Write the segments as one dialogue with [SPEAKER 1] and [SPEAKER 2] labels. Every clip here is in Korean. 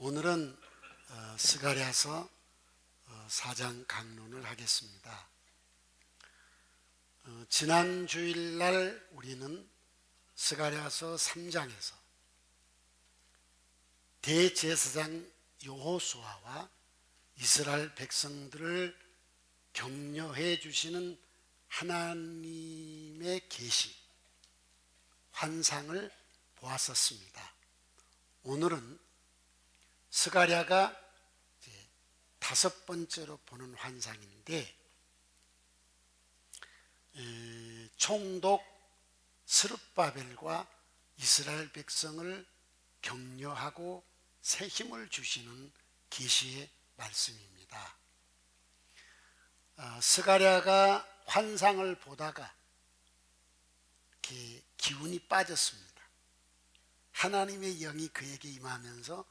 [SPEAKER 1] 오늘은 스가랴서 4장 강론을 하겠습니다. 지난 주일날 우리는 스가랴서 3장에서 대제사장 여호수아와 이스라엘 백성들을 격려해 주시는 하나님의 계시, 환상을 보았었습니다. 오늘은 스가랴가 다섯 번째로 보는 환상인데, 총독 스룹바벨과 이스라엘 백성을 격려하고 새 힘을 주시는 계시의 말씀입니다. 스가랴가 환상을 보다가 기운이 빠졌습니다. 하나님의 영이 그에게 임하면서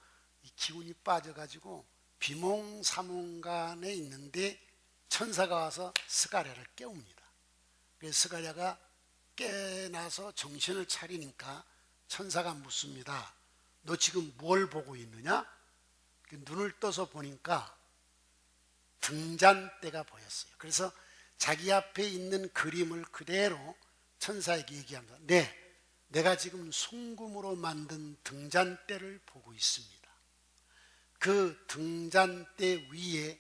[SPEAKER 1] 이 기운이 빠져가지고 비몽사몽간에 있는데 천사가 와서 스가랴를 깨웁니다. 그래서 스가랴가 깨나서 정신을 차리니까 천사가 묻습니다. 너 지금 뭘 보고 있느냐? 눈을 떠서 보니까 등잔대가 보였어요. 그래서 자기 앞에 있는 그림을 그대로 천사에게 얘기합니다. 내가 지금 송금으로 만든 등잔대를 보고 있습니다. 그 등잔대 위에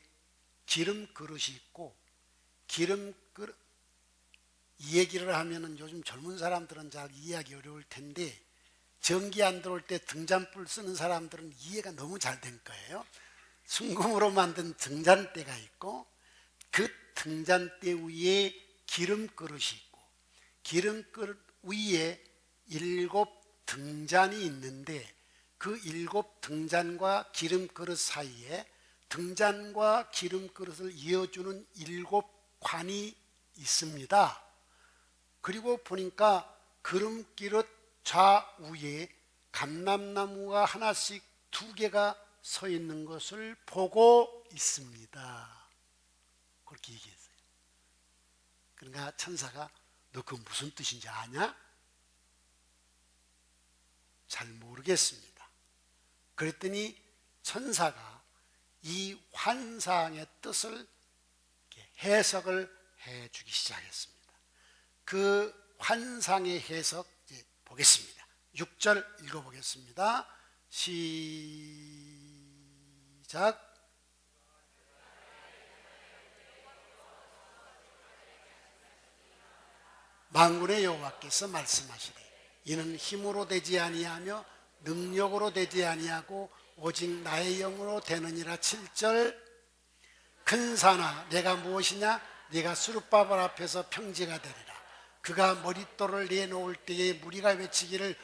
[SPEAKER 1] 기름 그릇이 있고, 기름 그릇, 이 얘기를 하면은 요즘 젊은 사람들은 잘 이해하기 어려울 텐데, 전기 안 들어올 때 등잔불 쓰는 사람들은 이해가 너무 잘 된 거예요. 순금으로 만든 등잔대가 있고, 그 등잔대 위에 기름 그릇이 있고, 기름 그릇 위에 7 등잔이 있는데, 그 7 등잔과 기름 그릇 사이에 등잔과 기름 그릇을 이어주는 7 관이 있습니다. 그리고 보니까 기름그릇 좌우에 감람나무가 하나씩 2개가 서 있는 것을 보고 있습니다. 그렇게 얘기했어요. 그러니까 천사가 너 그 무슨 뜻인지 아냐? 잘 모르겠습니다. 그랬더니 천사가 이 환상의 뜻을 해석을 해주기 시작했습니다. 그 환상의 해석 보겠습니다. 6절 읽어보겠습니다. 시작. 만군의 여호와께서 말씀하시되 이는 힘으로 되지 아니하며 능력으로 되지 아니하고 오직 나의 영으로 되느니라. 7절. 큰 산아 내가 무엇이냐? 네가 스룹바벨 앞에서 평지가 되리라. 그가 머릿돌을 내놓을 때에 무리가 외치기를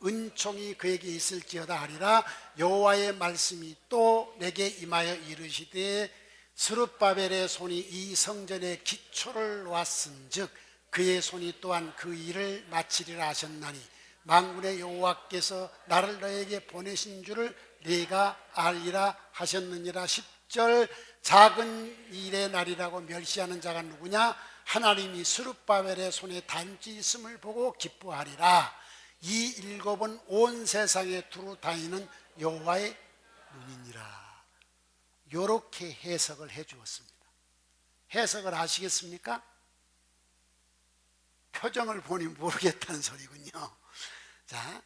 [SPEAKER 1] 은총이 그에게 있을지어다 하리라. 여호와의 말씀이 또 내게 임하여 이르시되 스룹바벨의 손이 이 성전의 기초를 놓았은즉 그의 손이 또한 그 일을 마치리라 하셨나니 만군의 여호와께서 나를 너에게 보내신 줄을 네가 알리라 하셨느니라. 10절. 작은 일의 날이라고 멸시하는 자가 누구냐? 하나님이 스룹바벨의 손에 단지 있음을 보고 기뻐하리라. 이 7은 온 세상에 두루 다니는 여호와의 눈이니라. 이렇게 해석을 해 주었습니다. 해석을 아시겠습니까? 표정을 보니 모르겠다는 소리군요. 자,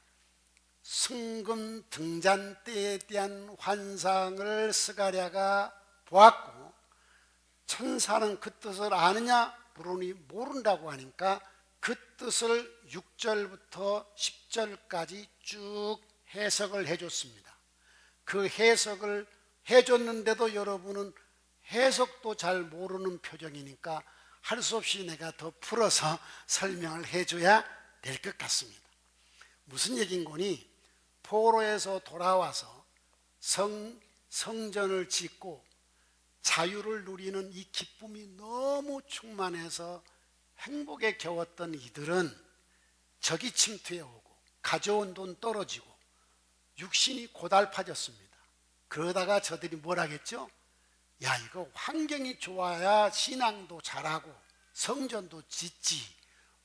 [SPEAKER 1] 순금 등잔대에 대한 환상을 스가랴가 보았고, 천사는 그 뜻을 아느냐 물으니 모른다고 하니까 그 뜻을 6절부터 10절까지 쭉 해석을 해줬습니다. 그 해석을 해줬는데도 여러분은 해석도 잘 모르는 표정이니까 할 수 없이 내가 더 풀어서 설명을 해줘야 될 것 같습니다. 무슨 얘기인 거니? 포로에서 돌아와서 성전을 짓고 자유를 누리는 이 기쁨이 너무 충만해서 행복에 겨웠던 이들은 적이 침투해 오고 가져온 돈 떨어지고 육신이 고달파졌습니다. 그러다가 저들이 뭘 하겠죠? 야, 이거 환경이 좋아야 신앙도 잘하고 성전도 짓지,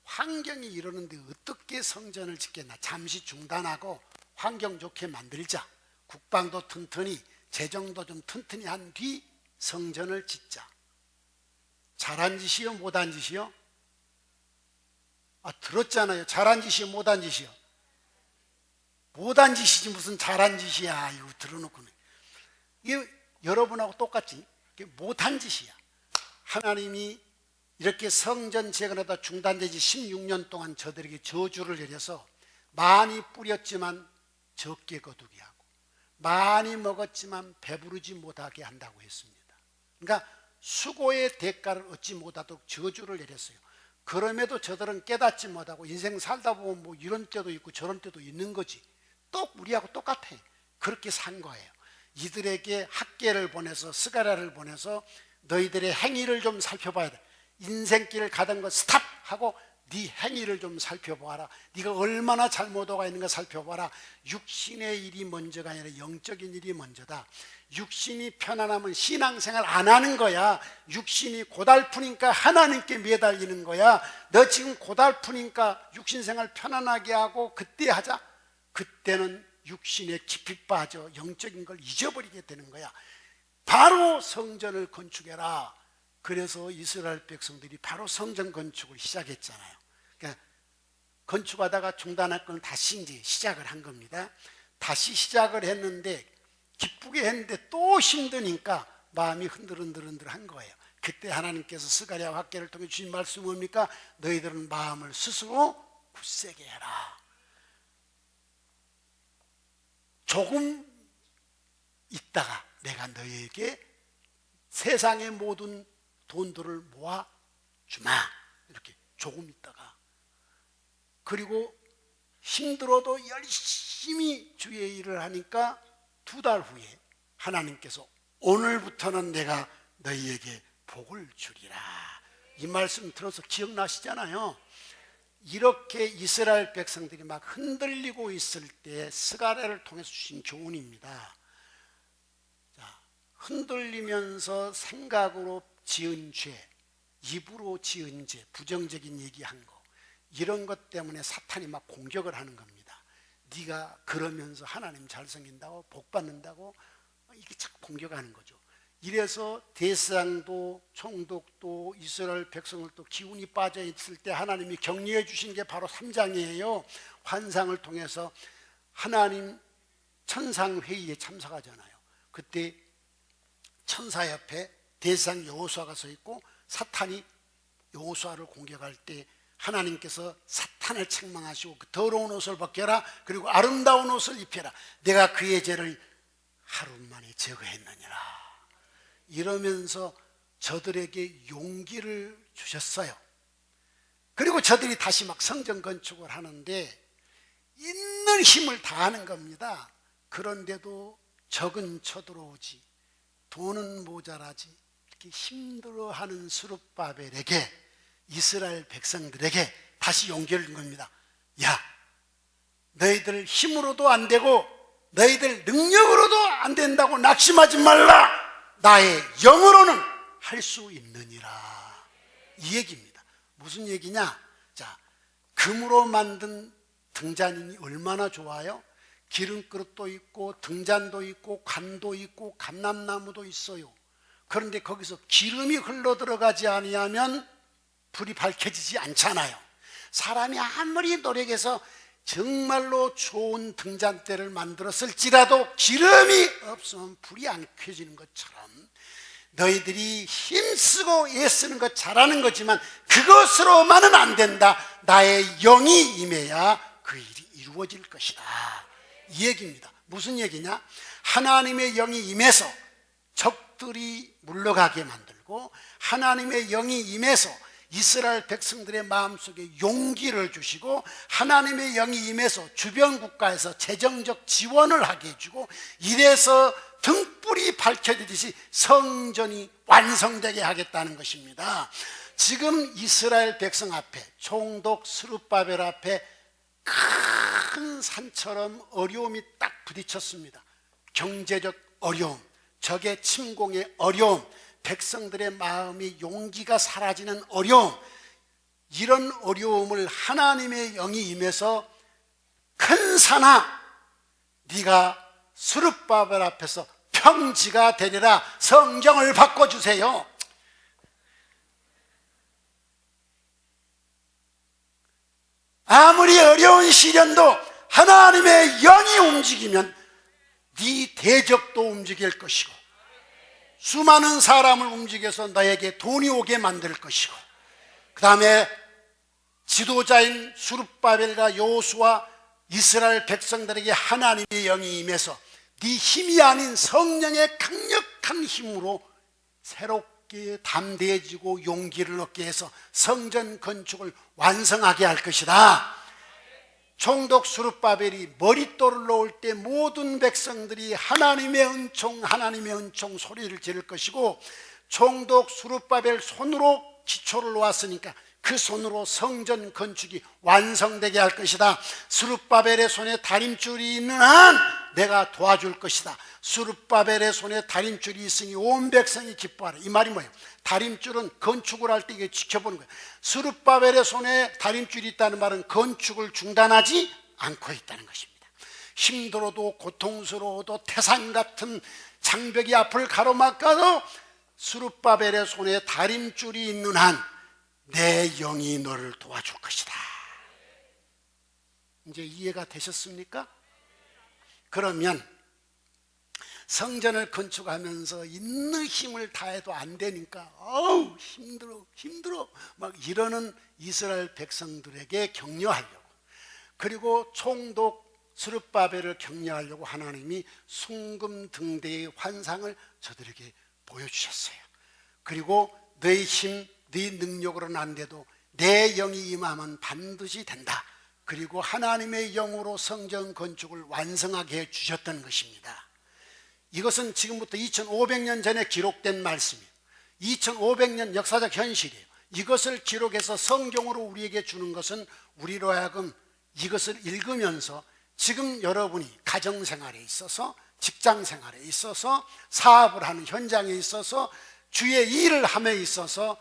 [SPEAKER 1] 환경이 이러는데 어떻게 성전을 짓겠나, 잠시 중단하고 환경 좋게 만들자, 국방도 튼튼히, 재정도 좀 튼튼히 한 뒤 성전을 짓자. 잘한 짓이요, 못한 짓이요? 들었잖아요. 잘한 짓이요, 못한 짓이요? 못한 짓이지 무슨 잘한 짓이야. 이거 들어놓고는. 이게 여러분하고 똑같지? 이게 못한 짓이야. 하나님이 이렇게 성전 재건하다 중단되지 16년 동안 저들에게 저주를 내려서 많이 뿌렸지만 적게 거두게 하고 많이 먹었지만 배부르지 못하게 한다고 했습니다. 그러니까 수고의 대가를 얻지 못하도록 저주를 내렸어요. 그럼에도 저들은 깨닫지 못하고 인생 살다 보면 뭐 이런 때도 있고 저런 때도 있는 거지. 또 우리하고 똑같아. 그렇게 산 거예요. 이들에게 학계를 보내서 스가랴를 보내서 너희들의 행위를 좀 살펴봐야 돼. 인생길을 가던 거 스탑 하고 네 행위를 좀 살펴보아라. 네가 얼마나 잘못하고 있는가 살펴봐라. 육신의 일이 먼저가 아니라 영적인 일이 먼저다. 육신이 편안하면 신앙생활 안 하는 거야. 육신이 고달프니까 하나님께 매달리는 거야. 너 지금 고달프니까 육신생활 편안하게 하고 그때 하자. 그때는 육신에 깊이 빠져 영적인 걸 잊어버리게 되는 거야. 바로 성전을 건축해라. 그래서 이스라엘 백성들이 바로 성전 건축을 시작했잖아요. 그러니까 건축하다가 중단할 건 다시 이제 시작을 한 겁니다. 다시 시작을 했는데 기쁘게 했는데 또 힘드니까 마음이 흔들흔들한 거예요. 그때 하나님께서 스가랴 학계를 통해 주신 말씀이 뭡니까? 너희들은 마음을 스스로 굳세게 해라. 조금 있다가 내가 너희에게 세상의 모든 돈들을 모아주마. 이렇게 조금 있다가. 그리고 힘들어도 열심히 주의 일을 하니까 2달 후에 하나님께서 오늘부터는 내가 너희에게 복을 주리라. 이 말씀 들어서 기억나시잖아요. 이렇게 이스라엘 백성들이 막 흔들리고 있을 때 스가랴를 통해서 주신 교훈입니다. 자, 흔들리면서 생각으로 지은 죄, 입으로 지은 죄, 부정적인 얘기한 거, 이런 것 때문에 사탄이 막 공격을 하는 겁니다. 네가 그러면서 하나님 잘생긴다고 복 받는다고 이게 자꾸 공격하는 거죠. 이래서 대상도 총독도 이스라엘 백성을 또 기운이 빠져 있을 때 하나님이 격려해 주신 게 바로 3장이에요. 환상을 통해서 하나님 천상회의에 참석하잖아요. 그때 천사 옆에 대상 여호수아가 서 있고 사탄이 여호수아를 공격할 때 하나님께서 사탄을 책망하시고 그 더러운 옷을 벗겨라. 그리고 아름다운 옷을 입혀라. 내가 그의 죄를 하루 만에 제거했느니라. 이러면서 저들에게 용기를 주셨어요. 그리고 저들이 다시 막 성전 건축을 하는데 있는 힘을 다하는 겁니다. 그런데도 적은 쳐들어오지, 돈은 모자라지, 이렇게 힘들어하는 스룹바벨에게, 이스라엘 백성들에게 다시 용기를 준 겁니다. 야, 너희들 힘으로도 안 되고 너희들 능력으로도 안 된다고 낙심하지 말라. 나의 영으로는 할 수 있느니라. 이 얘기입니다. 무슨 얘기냐? 자, 금으로 만든 등잔이 얼마나 좋아요? 기름그릇도 있고 등잔도 있고 관도 있고 감람나무도 있어요. 그런데 거기서 기름이 흘러 들어가지 아니하면 불이 밝혀지지 않잖아요. 사람이 아무리 노력해서 정말로 좋은 등잔대를 만들었을지라도 기름이 없으면 불이 안 켜지는 것처럼 너희들이 힘쓰고 애쓰는 것 잘하는 거지만 그것으로만은 안 된다. 나의 영이 임해야 그 일이 이루어질 것이다. 이 얘기입니다. 무슨 얘기냐? 하나님의 영이 임해서 적들이 물러가게 만들고 하나님의 영이 임해서 이스라엘 백성들의 마음속에 용기를 주시고 하나님의 영이 임해서 주변 국가에서 재정적 지원을 하게 해주고 이래서 등불이 밝혀지듯이 성전이 완성되게 하겠다는 것입니다. 지금 이스라엘 백성 앞에 총독 스룹바벨 앞에 큰 산처럼 어려움이 딱 부딪혔습니다. 경제적 어려움, 적의 침공의 어려움, 백성들의 마음이 용기가 사라지는 어려움, 이런 어려움을 하나님의 영이 임해서 큰 산아, 네가 스룹바벨 앞에서 평지가 되리라. 성경을 바꿔주세요. 아무리 어려운 시련도 하나님의 영이 움직이면 네 대적도 움직일 것이고, 수많은 사람을 움직여서 너에게 돈이 오게 만들 것이고, 그 다음에 지도자인 스룹바벨과 여호수아 이스라엘 백성들에게 하나님의 영이 임해서 네 힘이 아닌 성령의 강력한 힘으로 새롭게 담대해지고 용기를 얻게 해서 성전 건축을 완성하게 할 것이다. 총독 스룹바벨이 머릿돌을 놓을 때 모든 백성들이 하나님의 은총, 하나님의 은총 소리를 지를 것이고, 총독 스룹바벨 손으로 기초를 놓았으니까 그 손으로 성전 건축이 완성되게 할 것이다. 스룹바벨의 손에 다림줄이 있는 한 내가 도와줄 것이다. 스룹바벨의 손에 다림줄이 있으니 온 백성이 기뻐하라. 이 말이 뭐예요? 다림줄은 건축을 할 때 이게 지켜보는 거예요. 스룹바벨의 손에 다림줄이 있다는 말은 건축을 중단하지 않고 있다는 것입니다. 힘들어도 고통스러워도 태산 같은 장벽이 앞을 가로막아도 스룹바벨의 손에 다림줄이 있는 한 내 영이 너를 도와줄 것이다. 이제 이해가 되셨습니까? 그러면 성전을 건축하면서 있는 힘을 다해도 안 되니까 어우 힘들어 막 이러는 이스라엘 백성들에게 격려하려고, 그리고 총독 스룹바벨을 격려하려고 하나님이 숭금등대의 환상을 저들에게 보여주셨어요. 그리고 너의 힘, 네 능력으로는 안 돼도 내 영이 임하면 반드시 된다. 그리고 하나님의 영으로 성전 건축을 완성하게 해 주셨던 것입니다. 이것은 지금부터 2500년 전에 기록된 말씀이에요. 2500년 역사적 현실이에요. 이것을 기록해서 성경으로 우리에게 주는 것은 우리로 하여금 이것을 읽으면서 지금 여러분이 가정생활에 있어서, 직장생활에 있어서, 사업을 하는 현장에 있어서, 주의 일을 함에 있어서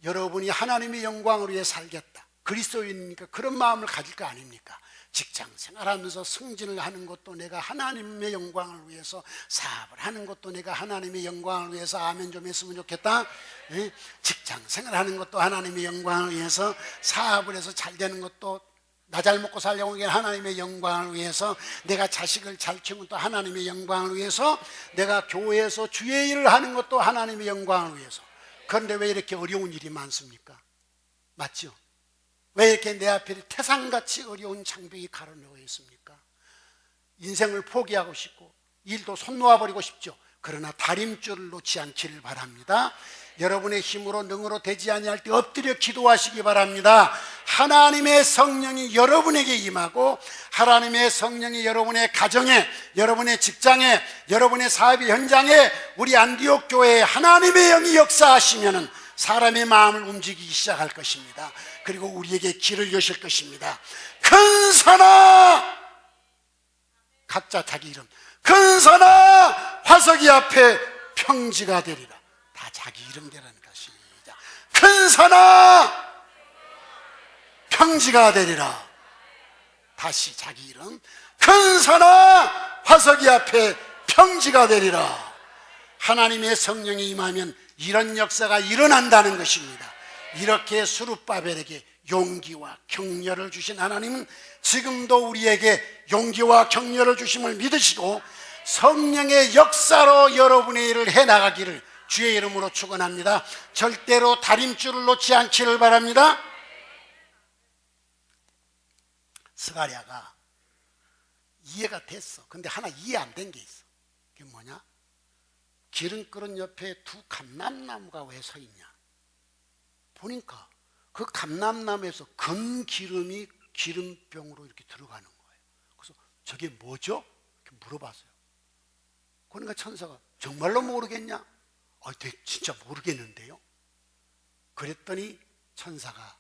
[SPEAKER 1] 여러분이 하나님의 영광을 위해 살겠다, 그리스도인이니까 그런 마음을 가질 거 아닙니까? 직장 생활하면서 승진을 하는 것도 내가 하나님의 영광을 위해서, 사업을 하는 것도 내가 하나님의 영광을 위해서, 아멘 좀 했으면 좋겠다. 직장 생활하는 것도 하나님의 영광을 위해서, 사업을 해서 잘 되는 것도 나 잘 먹고 살려고 하는 게 하나님의 영광을 위해서, 내가 자식을 잘 키우면 또 하나님의 영광을 위해서, 내가 교회에서 주의 일을 하는 것도 하나님의 영광을 위해서. 그런데 왜 이렇게 어려운 일이 많습니까? 맞죠? 왜 이렇게 내 앞에 태산같이 어려운 장벽이 가로놓여 있습니까? 인생을 포기하고 싶고 일도 손 놓아버리고 싶죠. 그러나 다림줄을 놓지 않기를 바랍니다. 여러분의 힘으로 능으로 되지 아니할 때 엎드려 기도하시기 바랍니다. 하나님의 성령이 여러분에게 임하고, 하나님의 성령이 여러분의 가정에, 여러분의 직장에, 여러분의 사업의 현장에, 우리 안디옥 교회에 하나님의 영이 역사하시면은 사람의 마음을 움직이기 시작할 것입니다. 그리고 우리에게 길을 여실 것입니다. 큰 산아, 각자 자기 이름, 큰 산아 화석이 앞에 평지가 되리라. 다 자기 이름대라는 것이. 큰 산아 평지가 되리라. 다시 자기 이름, 큰 산아 화석이 앞에 평지가 되리라. 하나님의 성령이 임하면 이런 역사가 일어난다는 것입니다. 이렇게 스룹바벨에게 용기와 격려를 주신 하나님은 지금도 우리에게 용기와 격려를 주심을 믿으시고 성령의 역사로 여러분의 일을 해나가기를 주의 이름으로 축원합니다. 절대로 다림줄을 놓지 않기를 바랍니다. 스가랴가 이해가 됐어. 근데 하나 이해 안 된 게 있어. 그게 뭐냐? 기름그릇 옆에 두 감람나무가 왜 서 있냐? 보니까 그 감람나무에서 건기름이 기름병으로 이렇게 들어가는 거예요. 그래서 저게 뭐죠? 이렇게 물어봤어요. 그러니까 천사가 정말로 모르겠냐? 네, 진짜 모르겠는데요. 그랬더니 천사가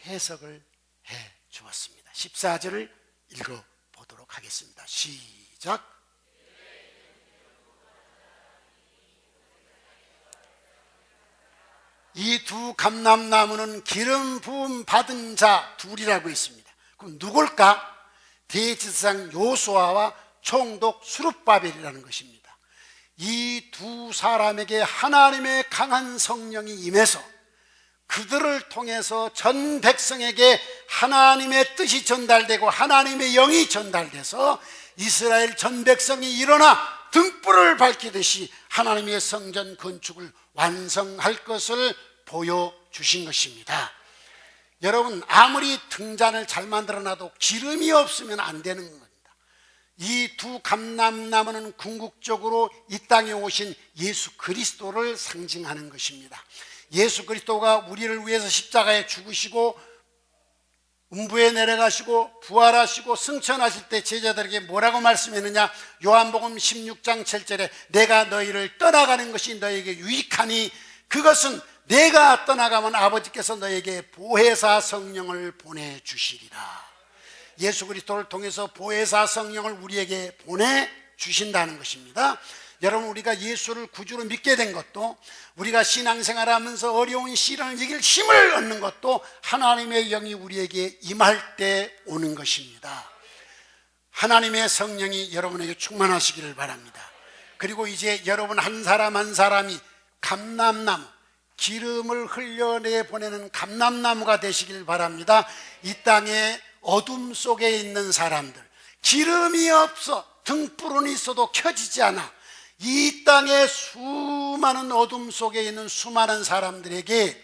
[SPEAKER 1] 해석을 해 주었습니다. 14절을 읽어보도록 하겠습니다. 시작. 이 두 감람나무는 기름 부음 받은 자 둘이라고 있습니다. 그럼 누굴까? 대지상 요수아와 총독 수룹바벨이라는 것입니다. 이 두 사람에게 하나님의 강한 성령이 임해서 그들을 통해서 전 백성에게 하나님의 뜻이 전달되고 하나님의 영이 전달돼서 이스라엘 전 백성이 일어나 등불을 밝히듯이 하나님의 성전 건축을 완성할 것을 보여주신 것입니다. 여러분, 아무리 등잔을 잘 만들어놔도 기름이 없으면 안 되는 겁니다. 이 두 감람나무는 궁극적으로 이 땅에 오신 예수 그리스도를 상징하는 것입니다. 예수 그리스도가 우리를 위해서 십자가에 죽으시고 음부에 내려가시고 부활하시고 승천하실 때 제자들에게 뭐라고 말씀했느냐? 요한복음 16장 7절에 내가 너희를 떠나가는 것이 너희에게 유익하니 그것은 내가 떠나가면 아버지께서 너희에게 보혜사 성령을 보내주시리라. 예수 그리스도를 통해서 보혜사 성령을 우리에게 보내주신다는 것입니다. 여러분, 우리가 예수를 구주로 믿게 된 것도, 우리가 신앙생활하면서 어려운 시련을 이길 힘을 얻는 것도 하나님의 영이 우리에게 임할 때 오는 것입니다. 하나님의 성령이 여러분에게 충만하시기를 바랍니다. 그리고 이제 여러분 한 사람 한 사람이 감람나무, 기름을 흘려내 보내는 감람나무가 되시길 바랍니다. 이 땅에 어둠 속에 있는 사람들, 기름이 없어 등불은 있어도 켜지지 않아 이 땅에 수많은 어둠 속에 있는 수많은 사람들에게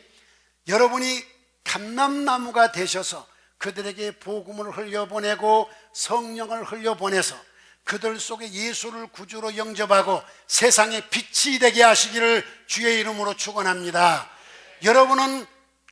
[SPEAKER 1] 여러분이 감람나무가 되셔서 그들에게 복음을 흘려보내고 성령을 흘려보내서 그들 속에 예수를 구주로 영접하고 세상의 빛이 되게 하시기를 주의 이름으로 축원합니다. 여러분은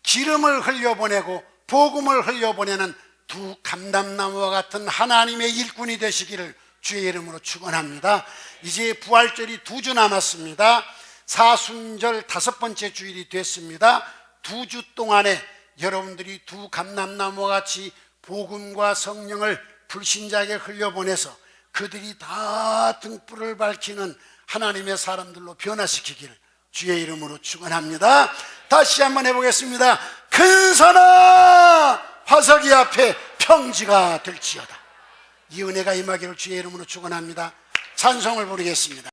[SPEAKER 1] 기름을 흘려보내고 복음을 흘려보내는 두 감람나무와 같은 하나님의 일꾼이 되시기를 주의 이름으로 축원합니다. 이제 부활절이 2주 남았습니다. 사순절 5번째 주일이 됐습니다. 2주 동안에 여러분들이 두 감람나무와 같이 복음과 성령을 불신자에게 흘려보내서 그들이 다 등불을 밝히는 하나님의 사람들로 변화시키기를 주의 이름으로 축원합니다. 다시 한번 해보겠습니다. 큰선아 화석이 앞에 평지가 될지어다. 이 은혜가 임하기를 주의 이름으로 축원합니다. 찬송을 부르겠습니다.